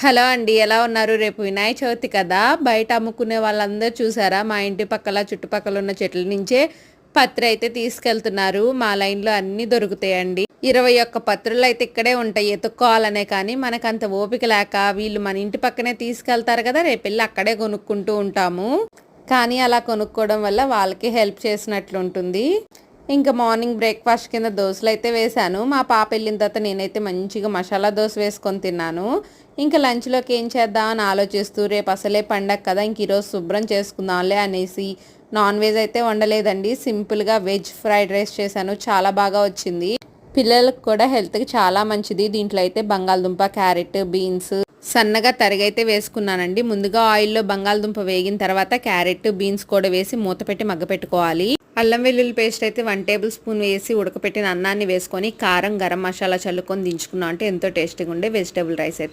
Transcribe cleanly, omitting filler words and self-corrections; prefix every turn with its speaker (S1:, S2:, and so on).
S1: Hello అండి, ఎలా ఉన్నారు? రేపు వినాయక చవితి కదా, బయట అమ్ముకునే వాళ్ళందరూ చూసారా? మా ఇంటి పక్కల చుట్టుపక్కల ఉన్న చెట్ల నుంచే పత్రి అయితే తీసుకెళ్తున్నారు. మా లైన్లో అన్నీ దొరుకుతాయండి. 21 పత్రులు అయితే ఇక్కడే ఉంటాయి, ఎత్తుక్కోవాలనే. కానీ మనకంత ఓపిక లేక వీళ్ళు మన ఇంటి పక్కనే తీసుకెళ్తారు కదా, రేపు వెళ్ళి అక్కడే కొనుక్కుంటూ ఉంటాము. కానీ అలా కొనుక్కోవడం వల్ల వాళ్ళకి హెల్ప్ చేసినట్లుంటుంది. ఇంకా మార్నింగ్ బ్రేక్ఫాస్ట్ కింద దోశలు అయితే వేశాను. మా పాప వెళ్ళిన తర్వాత నేనైతే మంచిగా మసాలా దోశ వేసుకొని తిన్నాను. ఇంకా లంచ్లోకి ఏం చేద్దామని ఆలోచిస్తూ, రేపు అసలే పండగ కదా, ఇంక ఈరోజు శుభ్రం చేసుకుందాంలే అనేసి నాన్ వెజ్ అయితే వండలేదండి. సింపుల్గా వెజ్ ఫ్రైడ్ రైస్ చేశాను, చాలా బాగా వచ్చింది. పిల్లలకు కూడా హెల్త్కి చాలా మంచిది. దీంట్లో అయితే బంగాళదుంప, క్యారెట్, బీన్స్ సన్నగా తరిగైతే వేసుకున్నానండి. ముందుగా ఆయిల్లో బంగాళదుంప వేగిన తర్వాత క్యారెట్, బీన్స్ కూడా వేసి మూత పెట్టి మగ్గపెట్టుకోవాలి. అల్లం వెల్లుల్లి పేస్ట్ అయితే 1 టేబుల్ స్పూన్ వేసి ఉడకపెట్టిన అన్నాన్ని వేసుకొని కారం, గరం మసాలా చల్లుకొని దించుకున్నాం అంటే ఎంతో టేస్టీగా ఉండే వెజిటేబుల్ రైస్ అయితే